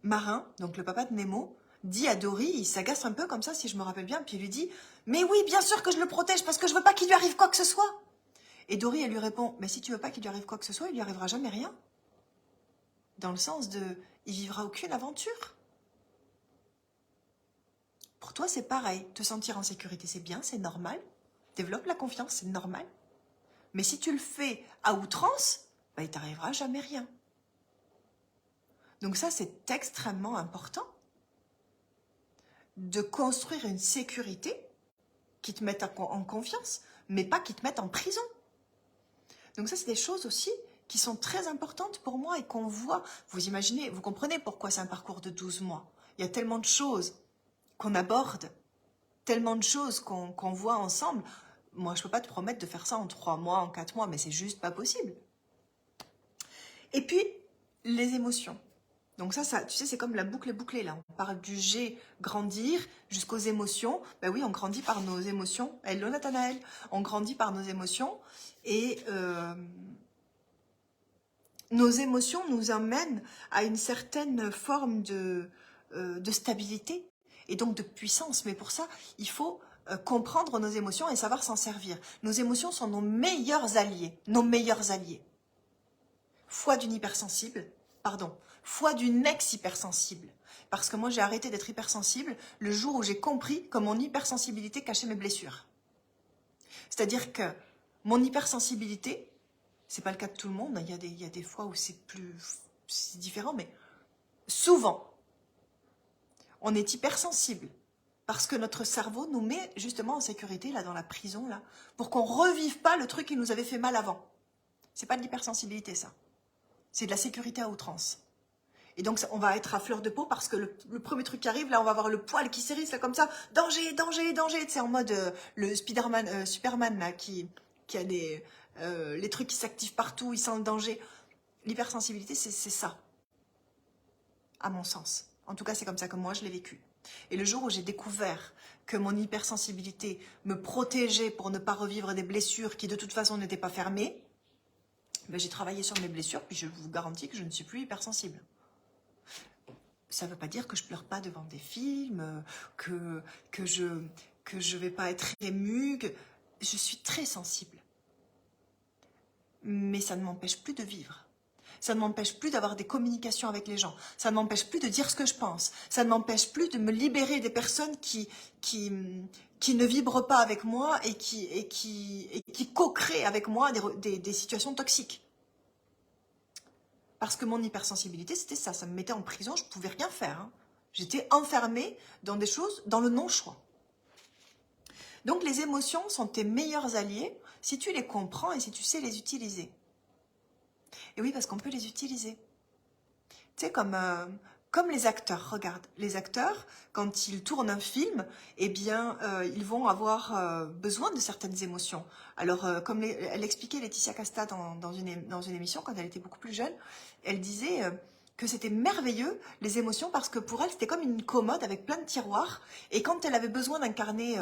Marin, donc le papa de Nemo, dit à Dory, il s'agace un peu comme ça si je me rappelle bien, puis il lui dit « Mais oui, bien sûr que je le protège parce que je veux pas qu'il lui arrive quoi que ce soit !» Et Dory, elle lui répond « Mais si tu veux pas qu'il lui arrive quoi que ce soit, il lui arrivera jamais rien. » Dans le sens de « Il vivra aucune aventure. » Pour toi, c'est pareil. Te sentir en sécurité, c'est bien, c'est normal. Développe la confiance, c'est normal. Mais si tu le fais à outrance, bah, il t'arrivera jamais rien. Donc ça, c'est extrêmement important de construire une sécurité qui te mette en confiance, mais pas qui te mette en prison. Donc ça, c'est des choses aussi qui sont très importantes pour moi et qu'on voit. Vous imaginez, vous comprenez pourquoi c'est un parcours de 12 mois. Il y a tellement de choses qu'on aborde, tellement de choses qu'on voit ensemble. Moi, je ne peux pas te promettre de faire ça en 3 mois, en 4 mois, mais c'est juste pas possible. Et puis, les émotions. Donc ça, tu sais, c'est comme la boucle est bouclée là. On parle du G, grandir, jusqu'aux émotions. Ben oui, on grandit par nos émotions. Hello Nathanaël. On grandit par nos émotions. Et nos émotions nous amènent à une certaine forme de stabilité et donc de puissance. Mais pour ça, il faut comprendre nos émotions et savoir s'en servir. Nos émotions sont nos meilleurs alliés. Nos meilleurs alliés. Foi d'une hypersensible, foi d'une ex-hypersensible. Parce que moi, j'ai arrêté d'être hypersensible le jour où j'ai compris que mon hypersensibilité cachait mes blessures. C'est-à-dire que mon hypersensibilité, c'est pas le cas de tout le monde, il y a des fois où c'est différent, mais souvent, on est hypersensible parce que notre cerveau nous met justement en sécurité, là, dans la prison, là, pour qu'on revive pas le truc qui nous avait fait mal avant. C'est pas de l'hypersensibilité, ça. C'est de la sécurité à outrance. Et donc, on va être à fleur de peau parce que le premier truc qui arrive, là, on va avoir le poil qui s'érisse, là, comme ça. Danger, danger, danger. Tu sais, en mode le Superman, là, qui a les trucs qui s'activent partout, il sent le danger. L'hypersensibilité, c'est ça, à mon sens. En tout cas, c'est comme ça que moi, je l'ai vécu. Et le jour où j'ai découvert que mon hypersensibilité me protégeait pour ne pas revivre des blessures qui, de toute façon, n'étaient pas fermées, ben, j'ai travaillé sur mes blessures, puis je vous garantis que je ne suis plus hypersensible. Ça ne veut pas dire que je pleure pas devant des films, que je vais pas être émue. Je suis très sensible. Mais ça ne m'empêche plus de vivre. Ça ne m'empêche plus d'avoir des communications avec les gens. Ça ne m'empêche plus de dire ce que je pense. Ça ne m'empêche plus de me libérer des personnes qui ne vibrent pas avec moi et qui co-créent avec moi des situations toxiques. Parce que mon hypersensibilité, c'était ça. Ça me mettait en prison, je ne pouvais rien faire. Hein. J'étais enfermée dans des choses, dans le non-choix. Donc les émotions sont tes meilleurs alliés si tu les comprends et si tu sais les utiliser. Et oui, parce qu'on peut les utiliser. Tu sais, comme les acteurs. Regarde, les acteurs, quand ils tournent un film, eh bien, ils vont avoir besoin de certaines émotions. Alors, comme elle expliquait Laetitia Casta dans une émission, quand elle était beaucoup plus jeune, elle disait que c'était merveilleux, les émotions, parce que pour elle, c'était comme une commode avec plein de tiroirs. Et quand elle avait besoin d'incarner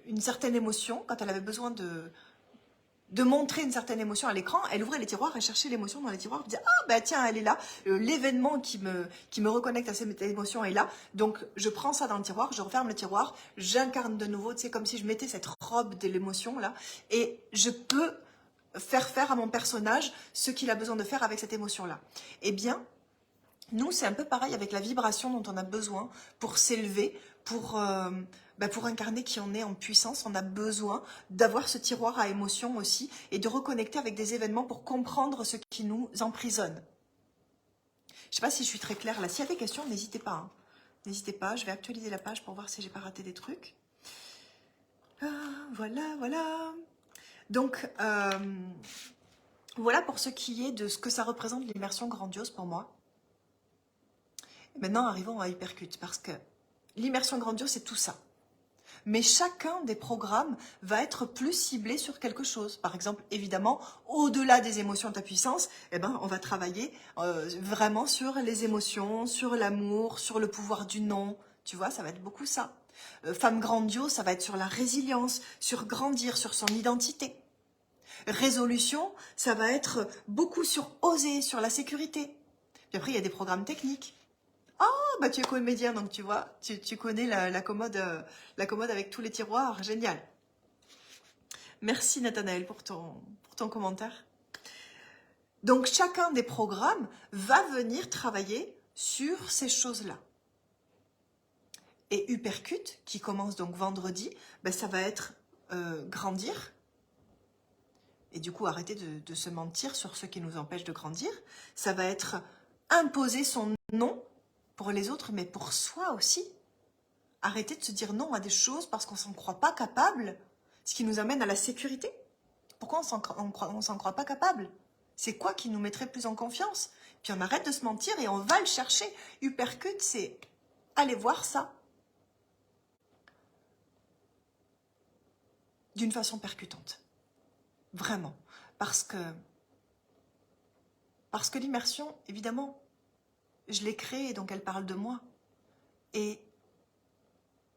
une certaine émotion, quand elle avait besoin de montrer une certaine émotion à l'écran, elle ouvrait les tiroirs, elle cherchait l'émotion dans les tiroirs, elle disait ah bah tiens elle est là, l'événement qui me reconnecte à cette émotion est là, donc je prends ça dans le tiroir, je referme le tiroir, j'incarne de nouveau, tu sais, comme si je mettais cette robe de l'émotion là, et je peux faire à mon personnage ce qu'il a besoin de faire avec cette émotion là. Eh bien, nous c'est un peu pareil avec la vibration dont on a besoin pour s'élever, pour incarner qui on est en puissance. On a besoin d'avoir ce tiroir à émotions aussi et de reconnecter avec des événements pour comprendre ce qui nous emprisonne. Je ne sais pas si je suis très claire là. S'il y a des questions, n'hésitez pas. Hein. N'hésitez pas, je vais actualiser la page pour voir si j'ai pas raté des trucs. Ah, voilà. Donc, Voilà pour ce qui est de ce que ça représente l'immersion grandiose pour moi. Maintenant, arrivons à Hypercute, parce que l'immersion grandiose, c'est tout ça. Mais chacun des programmes va être plus ciblé sur quelque chose. Par exemple, évidemment, au-delà des émotions de ta puissance, eh ben, on va travailler vraiment sur les émotions, sur l'amour, sur le pouvoir du non. Tu vois, ça va être beaucoup ça. Femme grandiose, ça va être sur la résilience, sur grandir, sur son identité. Résolution, ça va être beaucoup sur oser, sur la sécurité. Puis après, il y a des programmes techniques. Bah tu es comédien, donc tu vois, tu connais la commode avec tous les tiroirs, génial. Merci Nathanaël pour ton commentaire. Donc chacun des programmes va venir travailler sur ces choses-là. Et Hypercute, qui commence donc vendredi, ben, ça va être grandir. Et du coup, arrêter de se mentir sur ce qui nous empêche de grandir. Ça va être imposer son non pour les autres, mais pour soi aussi. Arrêter de se dire non à des choses parce qu'on ne s'en croit pas capable, ce qui nous amène à la sécurité. Pourquoi on ne s'en croit pas capable? C'est quoi qui nous mettrait plus en confiance? Puis on arrête de se mentir et on va le chercher. Hypercute, c'est aller voir ça d'une façon percutante. Vraiment. Parce que l'immersion, évidemment, je l'ai créée, donc elle parle de moi. Et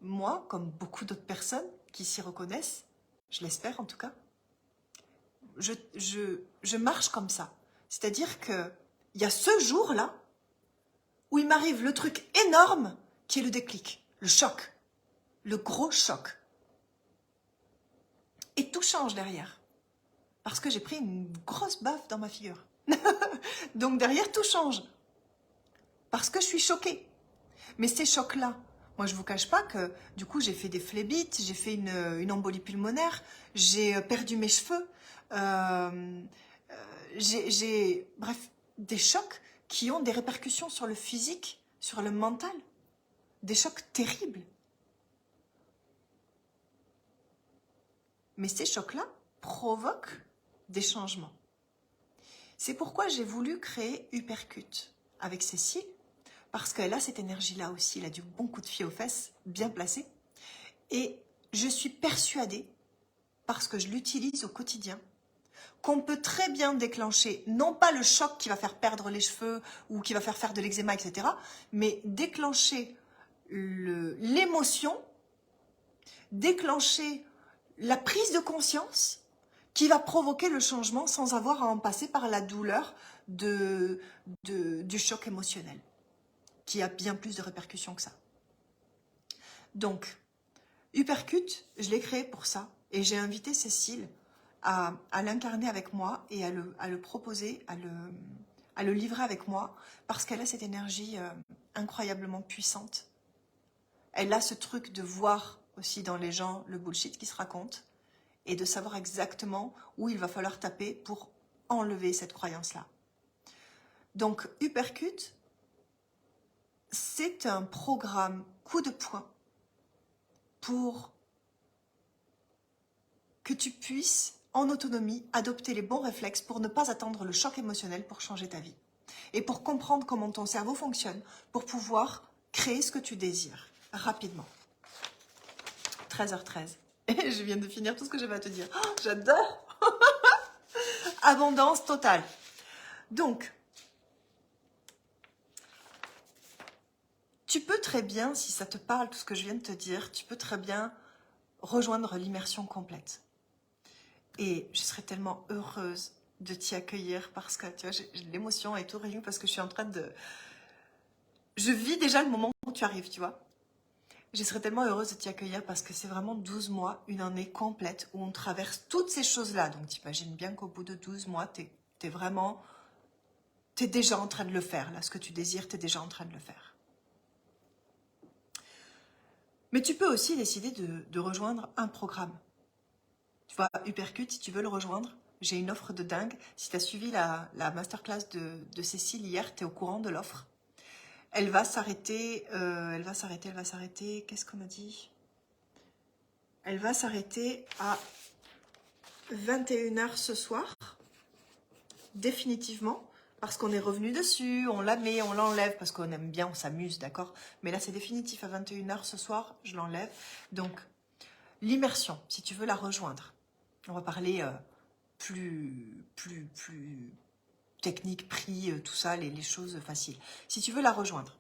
moi, comme beaucoup d'autres personnes qui s'y reconnaissent, je l'espère en tout cas, je marche comme ça. C'est-à-dire qu'il y a ce jour-là où il m'arrive le truc énorme qui est le déclic, le choc, le gros choc. Et tout change derrière. Parce que j'ai pris une grosse baffe dans ma figure. Donc derrière, tout change. Parce que je suis choquée. Mais ces chocs-là, moi je ne vous cache pas que du coup j'ai fait des phlébites, j'ai fait une embolie pulmonaire, j'ai perdu mes cheveux, bref, des chocs qui ont des répercussions sur le physique, sur le mental, des chocs terribles. Mais ces chocs-là provoquent des changements. C'est pourquoi j'ai voulu créer Hypercute avec Cécile, parce qu'elle a cette énergie-là aussi, elle a du bon coup de pied aux fesses, bien placé. Et je suis persuadée, parce que je l'utilise au quotidien, qu'on peut très bien déclencher, non pas le choc qui va faire perdre les cheveux ou qui va faire de l'eczéma, etc., mais déclencher l'émotion, déclencher la prise de conscience qui va provoquer le changement sans avoir à en passer par la douleur du choc émotionnel, qui a bien plus de répercussions que ça. Donc, Hypercute, je l'ai créé pour ça, et j'ai invité Cécile à l'incarner avec moi et à le proposer, à le livrer avec moi, parce qu'elle a cette énergie incroyablement puissante. Elle a ce truc de voir aussi dans les gens le bullshit qui se raconte, et de savoir exactement où il va falloir taper pour enlever cette croyance-là. Donc, Hypercute, c'est un programme coup de poing pour que tu puisses, en autonomie, adopter les bons réflexes pour ne pas attendre le choc émotionnel pour changer ta vie. Et pour comprendre comment ton cerveau fonctionne, pour pouvoir créer ce que tu désires, rapidement. 13h13. Et je viens de finir tout ce que j'avais à te dire. Oh, j'adore. Abondance totale. Donc, tu peux très bien, si ça te parle, tout ce que je viens de te dire, tu peux très bien rejoindre l'immersion complète. Et je serais tellement heureuse de t'y accueillir parce que, tu vois, j'ai l'émotion et tout, rien parce que je suis en train de... Je vis déjà le moment où tu arrives, tu vois. Je serais tellement heureuse de t'y accueillir parce que c'est vraiment 12 mois, une année complète où on traverse toutes ces choses-là. Donc, t'imagines bien qu'au bout de 12 mois, t'es déjà en train de le faire. Là, ce que tu désires, t'es déjà en train de le faire. Mais tu peux aussi décider de rejoindre un programme. Tu vois, Hypercute, si tu veux le rejoindre, j'ai une offre de dingue. Si tu as suivi la masterclass de Cécile hier, tu es au courant de l'offre. Elle va s'arrêter, qu'est-ce qu'on a dit? Elle va s'arrêter à 21h ce soir. définitivement, parce qu'on est revenu dessus, on la met, on l'enlève, parce qu'on aime bien, on s'amuse, d'accord? Mais là, c'est définitif, à 21h ce soir, je l'enlève. Donc, l'immersion, si tu veux la rejoindre. On va parler plus technique, prix, tout ça, les choses faciles. Si tu veux la rejoindre,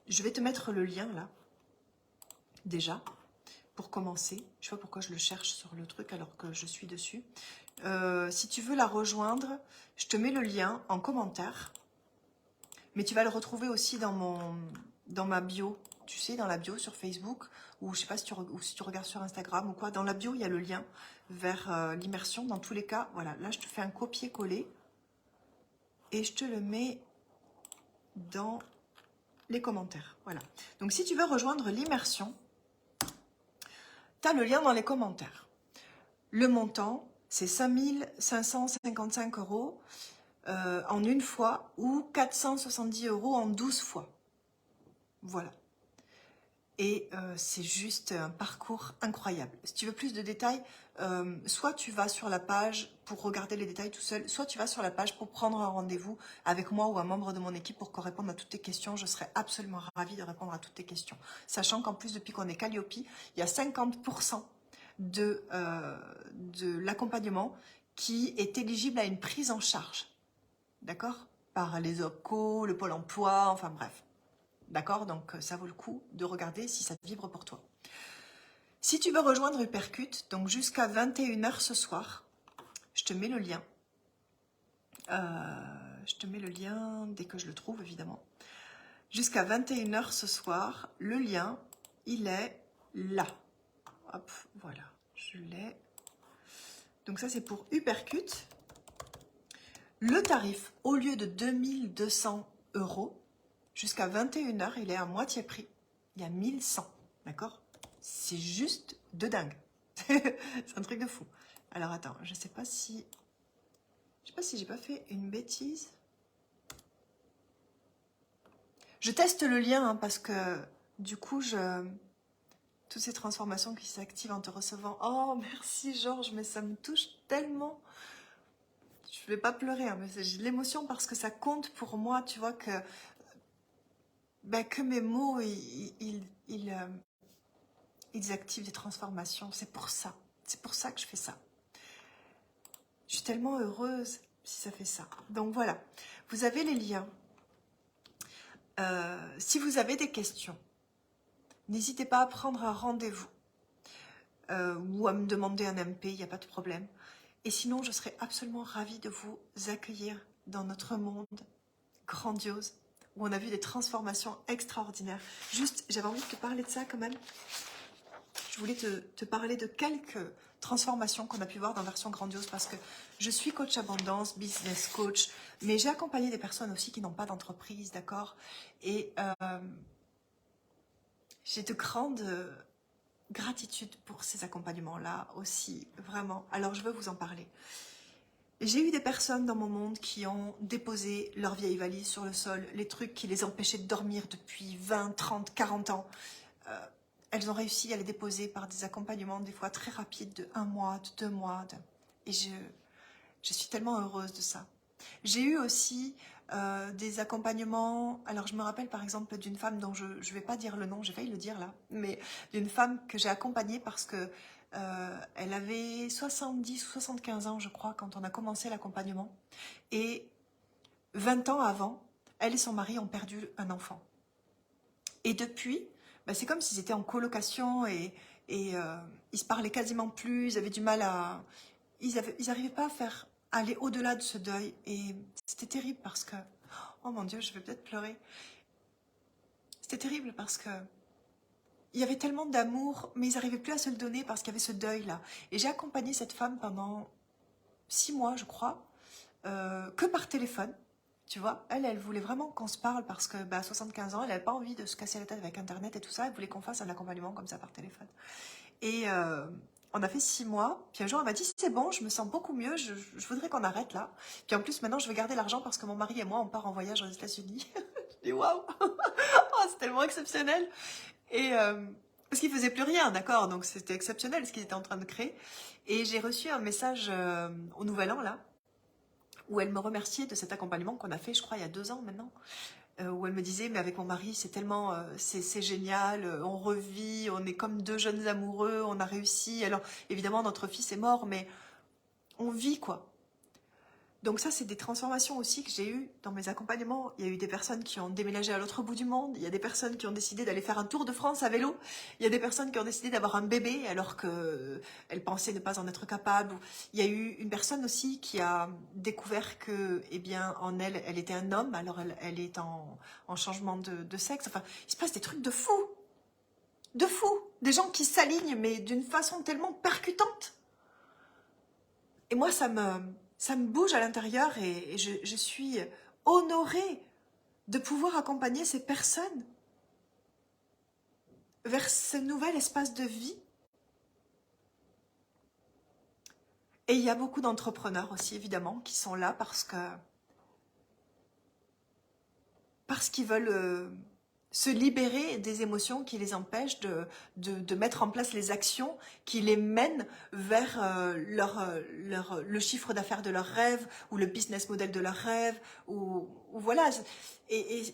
je vais te mettre le lien là, déjà, pour commencer. Je sais pas pourquoi je le cherche sur le truc alors que je suis dessus. Si tu veux la rejoindre, je te mets le lien en commentaire. Mais tu vas le retrouver aussi dans ma bio. Tu sais, dans la bio sur Facebook, ou je sais pas si tu regardes sur Instagram ou quoi. Dans la bio, il y a le lien vers l'immersion. Dans tous les cas, voilà. Là, je te fais un copier-coller. Et je te le mets dans les commentaires. Voilà. Donc, si tu veux rejoindre l'immersion, tu as le lien dans les commentaires. Le montant, c'est 5 555 € en une fois ou 470 € en 12 fois. Voilà. Et c'est juste un parcours incroyable. Si tu veux plus de détails, soit tu vas sur la page pour regarder les détails tout seul, soit tu vas sur la page pour prendre un rendez-vous avec moi ou un membre de mon équipe pour qu'on réponde à toutes tes questions. Je serai absolument ravie de répondre à toutes tes questions. Sachant qu'en plus, depuis qu'on est Calliope, il y a 50% de l'accompagnement qui est éligible à une prise en charge. D'accord? Par les OPCO, le Pôle emploi, enfin bref. D'accord? Donc, ça vaut le coup de regarder si ça vibre pour toi. Si tu veux rejoindre Hypercute, donc jusqu'à 21h ce soir, je te mets le lien. Je te mets le lien dès que je le trouve, évidemment. Jusqu'à 21h ce soir, le lien, il est là. Hop, voilà, je l'ai. Donc ça, c'est pour Hypercute. Le tarif, au lieu de 2200 €, jusqu'à 21h, il est à moitié prix. Il y a 1100, d'accord? C'est juste de dingue. C'est un truc de fou. Alors attends, je sais pas si j'ai pas fait une bêtise. Je teste le lien hein, parce que du coup, toutes ces transformations qui s'activent en te recevant. Oh, merci Georges, mais ça me touche tellement. Je vais pas pleurer, hein, mais j'ai de l'émotion parce que ça compte pour moi. Tu vois que mes mots, ils activent des transformations. C'est pour ça. C'est pour ça que je fais ça. Je suis tellement heureuse si ça fait ça. Donc voilà, vous avez les liens. Si vous avez des questions, n'hésitez pas à prendre un rendez-vous ou à me demander un MP, il n'y a pas de problème. Et sinon, je serais absolument ravie de vous accueillir dans notre monde grandiose où on a vu des transformations extraordinaires. Juste, j'avais envie de te parler de ça quand même. Je voulais te parler de quelques transformations qu'on a pu voir dans Version Grandiose parce que je suis coach abondance, business coach, mais j'ai accompagné des personnes aussi qui n'ont pas d'entreprise, d'accord? Et j'ai de grandes gratitude pour ces accompagnements-là aussi, vraiment. Alors, je veux vous en parler. J'ai eu des personnes dans mon monde qui ont déposé leur vieille valise sur le sol, les trucs qui les empêchaient de dormir depuis 20, 30, 40 ans. Elles ont réussi à les déposer par des accompagnements des fois très rapides de 1 mois, de 2 mois. Et je suis tellement heureuse de ça. J'ai eu aussi des accompagnements. Alors, je me rappelle par exemple d'une femme dont je ne vais pas dire le nom, j'ai failli le dire là, mais d'une femme que j'ai accompagnée parce que elle avait 70 ou 75 ans, je crois, quand on a commencé l'accompagnement. Et 20 ans avant, elle et son mari ont perdu un enfant. Et depuis, c'est comme s'ils étaient en colocation et ils se parlaient quasiment plus, ils avaient du mal à... Ils n'arrivaient pas à faire aller au-delà de ce deuil. Et c'était terrible parce que... Oh mon Dieu, je vais peut-être pleurer. C'était terrible parce que... Il y avait tellement d'amour, mais ils n'arrivaient plus à se le donner parce qu'il y avait ce deuil-là. Et j'ai accompagné cette femme pendant 6 mois, je crois, que par téléphone. Tu vois, elle voulait vraiment qu'on se parle parce que, à 75 ans, elle n'avait pas envie de se casser la tête avec Internet et tout ça. Elle voulait qu'on fasse un accompagnement comme ça par téléphone. Et on a fait 6 mois. Puis un jour, elle m'a dit, c'est bon, je me sens beaucoup mieux, je voudrais qu'on arrête là. Puis en plus, maintenant, je vais garder l'argent parce que mon mari et moi, on part en voyage aux États-Unis. Je dis, waouh, oh, c'est tellement exceptionnel. Et parce qu'ils faisaient plus rien, d'accord, donc c'était exceptionnel ce qu'ils étaient en train de créer. Et j'ai reçu un message au Nouvel An, là, où elle me remerciait de cet accompagnement qu'on a fait, je crois, il y a 2 ans maintenant, où elle me disait, mais avec mon mari, c'est tellement, c'est génial, on revit, on est comme 2 jeunes amoureux, on a réussi. Alors, évidemment, notre fils est mort, mais on vit, quoi. Donc ça, c'est des transformations aussi que j'ai eues dans mes accompagnements. Il y a eu des personnes qui ont déménagé à l'autre bout du monde. Il y a des personnes qui ont décidé d'aller faire un tour de France à vélo. Il y a des personnes qui ont décidé d'avoir un bébé alors qu'elles pensaient ne pas en être capables. Il y a eu une personne aussi qui a découvert que, eh bien, en elle, elle était un homme. Alors elle est en changement de sexe. Enfin, il se passe des trucs de fou. De fou. Des gens qui s'alignent, mais d'une façon tellement percutante. Et moi, ça me bouge à l'intérieur et je suis honorée de pouvoir accompagner ces personnes vers ce nouvel espace de vie. Et il y a beaucoup d'entrepreneurs aussi, évidemment, qui sont là parce qu'ils veulent se libérer des émotions qui les empêchent de mettre en place les actions qui les mènent vers le chiffre d'affaires de leur rêve ou le business model de leur rêve. Ou voilà. Et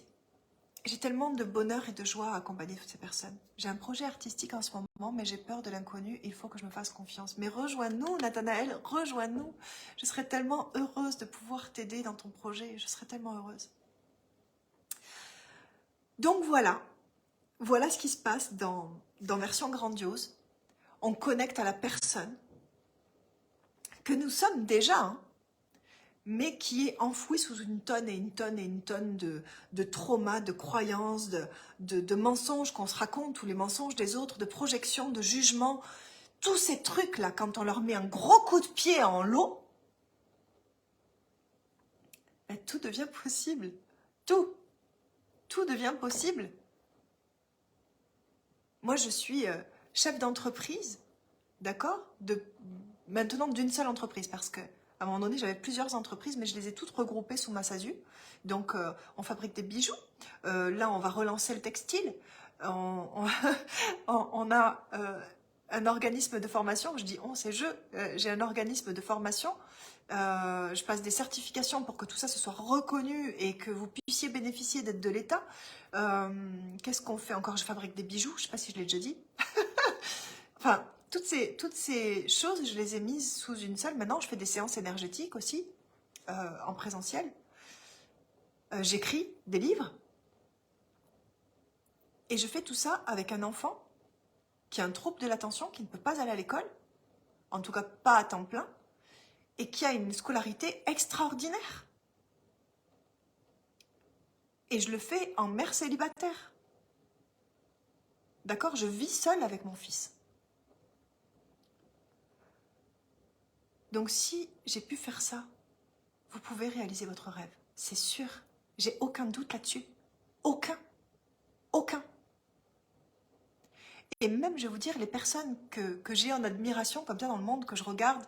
j'ai tellement de bonheur et de joie à accompagner toutes ces personnes. J'ai un projet artistique en ce moment, mais j'ai peur de l'inconnu. Il faut que je me fasse confiance. Mais rejoins-nous, Nathanaël, rejoins-nous. Je serais tellement heureuse de pouvoir t'aider dans ton projet. Je serais tellement heureuse. Donc voilà ce qui se passe dans Version Grandiose. On connecte à la personne que nous sommes déjà, hein, mais qui est enfouie sous une tonne et une tonne et une tonne de traumas, de croyances, de mensonges qu'on se raconte, tous les mensonges des autres, de projections, de jugements. Tous ces trucs-là, quand on leur met un gros coup de pied en l'eau, ben, tout devient possible. Tout devient possible. Moi, je suis chef d'entreprise, d'accord, maintenant d'une seule entreprise, parce que à un moment donné, j'avais plusieurs entreprises, mais je les ai toutes regroupées sous ma SASU. Donc, on fabrique des bijoux. Là, on va relancer le textile. On a un organisme de formation. Je dis on, c'est je. J'ai un organisme de formation. Je passe des certifications pour que tout ça se soit reconnu et que vous puissiez bénéficier d'aide de l'État. Qu'est-ce qu'on fait encore? Je fabrique des bijoux. Je ne sais pas si je l'ai déjà dit. Enfin, toutes ces choses, je les ai mises sous une seule. Maintenant, je fais des séances énergétiques aussi, en présentiel. J'écris des livres. Et je fais tout ça avec un enfant qui a un trouble de l'attention, qui ne peut pas aller à l'école, en tout cas pas à temps plein, et qui a une scolarité extraordinaire. Et je le fais en mère célibataire. D'accord? Je vis seule avec mon fils. Donc si j'ai pu faire ça, vous pouvez réaliser votre rêve. C'est sûr. J'ai aucun doute là-dessus. Aucun. Et même, je vais vous dire, les personnes que j'ai en admiration, comme ça dans le monde, que je regarde,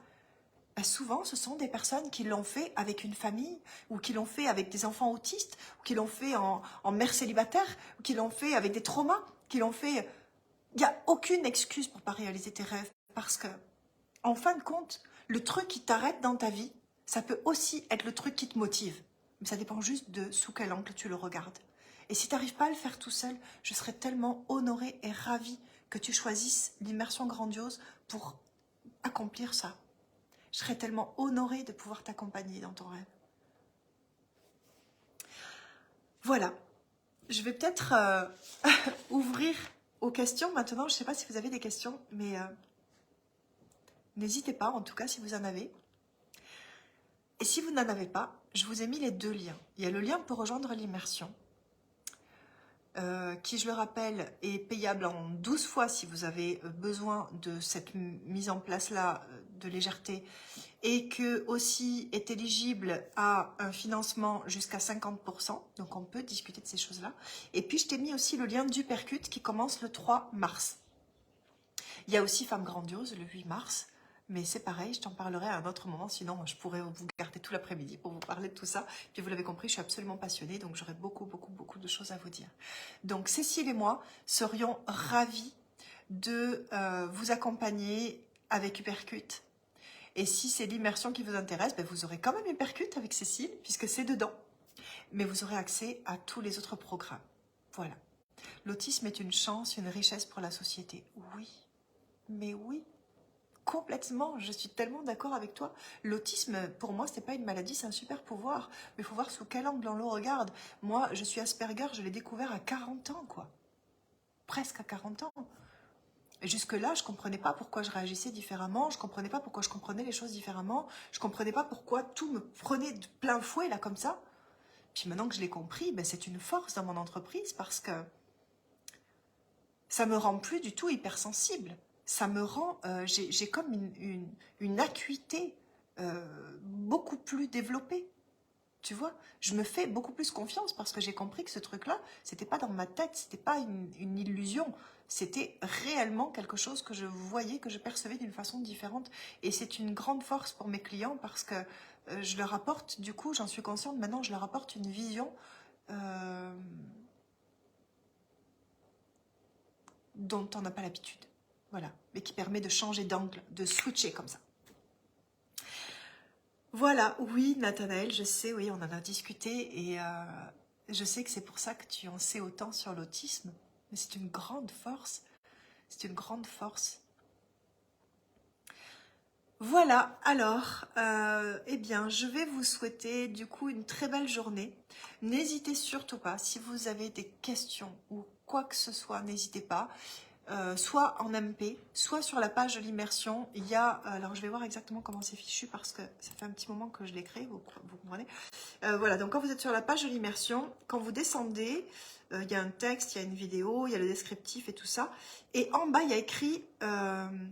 ben souvent, ce sont des personnes qui l'ont fait avec une famille, ou qui l'ont fait avec des enfants autistes, ou qui l'ont fait en mère célibataire, ou qui l'ont fait avec des traumas, qui l'ont fait... Il n'y a aucune excuse pour ne pas réaliser tes rêves, parce que, en fin de compte, le truc qui t'arrête dans ta vie, ça peut aussi être le truc qui te motive. Mais ça dépend juste de sous quel angle tu le regardes. Et si tu n'arrives pas à le faire tout seul, je serais tellement honorée et ravie que tu choisisses l'immersion grandiose pour accomplir ça. Je serais tellement honorée de pouvoir t'accompagner dans ton rêve. Voilà. Je vais peut-être ouvrir aux questions maintenant. Je ne sais pas si vous avez des questions, mais n'hésitez pas, en tout cas, si vous en avez. Et si vous n'en avez pas, je vous ai mis les 2 liens. Il y a le lien pour rejoindre l'immersion, qui, je le rappelle, est payable en 12 fois si vous avez besoin de cette mise en place-là de légèreté, et que aussi est éligible à un financement jusqu'à 50%. Donc on peut discuter de ces choses-là. Et puis je t'ai mis aussi le lien du Percute qui commence le 3 mars. Il y a aussi Femme Grandiose le 8 mars. Mais c'est pareil, je t'en parlerai à un autre moment, sinon je pourrais vous garder tout l'après-midi pour vous parler de tout ça. Puis vous l'avez compris, je suis absolument passionnée, donc j'aurai beaucoup de choses à vous dire. Donc Cécile et moi serions ravis de vous accompagner avec Hypercute Et si c'est l'immersion qui vous intéresse, ben vous aurez quand même Hypercute avec Cécile, puisque c'est dedans. Mais vous aurez accès à tous les autres programmes. Voilà. L'autisme est une chance, une richesse pour la société. Oui, mais oui, complètement. Je suis tellement d'accord avec toi. L'autisme, pour moi, c'est pas une maladie, c'est un super pouvoir. Mais il faut voir sous quel angle on le regarde. Moi, je suis Asperger, je l'ai découvert à 40 ans, quoi. Presque à 40 ans. Et jusque-là, je comprenais pas pourquoi je réagissais différemment, je comprenais pas pourquoi je comprenais les choses différemment, je comprenais pas pourquoi tout me prenait de plein fouet, là, comme ça. Puis maintenant que je l'ai compris, ben, c'est une force dans mon entreprise parce que ça me rend plus du tout hypersensible. Ça me rend, j'ai comme une acuité beaucoup plus développée. Tu vois, je me fais beaucoup plus confiance parce que j'ai compris que ce truc-là, c'était pas dans ma tête, c'était pas une illusion, c'était réellement quelque chose que je voyais, que je percevais d'une façon différente. Et c'est une grande force pour mes clients parce que je leur apporte, du coup, j'en suis consciente maintenant, je leur apporte une vision euh, dont on n'a pas l'habitude. Voilà, mais qui permet de changer d'angle, de switcher comme ça. Voilà, oui, Nathanaël, je sais, oui, on en a discuté et je sais que c'est pour ça que tu en sais autant sur l'autisme, mais c'est une grande force, c'est une grande force. Voilà, alors, eh bien, je vais vous souhaiter du coup une très belle journée. N'hésitez surtout pas, si vous avez des questions ou quoi que ce soit, n'hésitez pas. Soit en MP, soit sur la page de l'immersion, il y a, alors je vais voir exactement comment c'est fichu parce que ça fait un petit moment que je l'ai créé, vous comprenez. Voilà, donc quand vous êtes sur la page de l'immersion, quand vous descendez, il y a un texte, il y a une vidéo, il y a le descriptif et tout ça. Et en bas, il y a écrit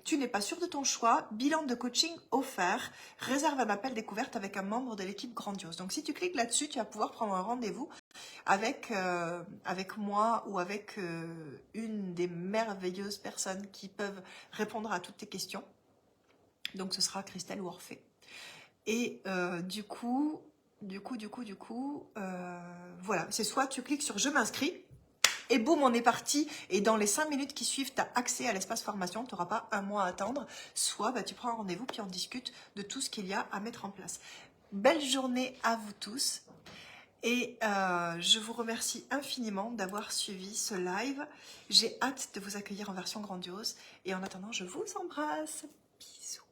tu n'es pas sûr de ton choix, bilan de coaching offert, réserve un appel découverte avec un membre de l'équipe Grandiose. Donc si tu cliques là-dessus, tu vas pouvoir prendre un rendez-vous avec moi ou avec une des merveilleuses personnes qui peuvent répondre à toutes tes questions. Donc ce sera Christelle ou Orphée. Et du coup, voilà, c'est soit tu cliques sur je m'inscris et boum, on est parti. Et dans les 5 minutes qui suivent, tu as accès à l'espace formation, tu n'auras pas un mois à attendre. Soit bah, tu prends un rendez-vous puis on discute de tout ce qu'il y a à mettre en place. Belle journée à vous tous. Et je vous remercie infiniment d'avoir suivi ce live. J'ai hâte de vous accueillir en version grandiose. Et en attendant, je vous embrasse. Bisous.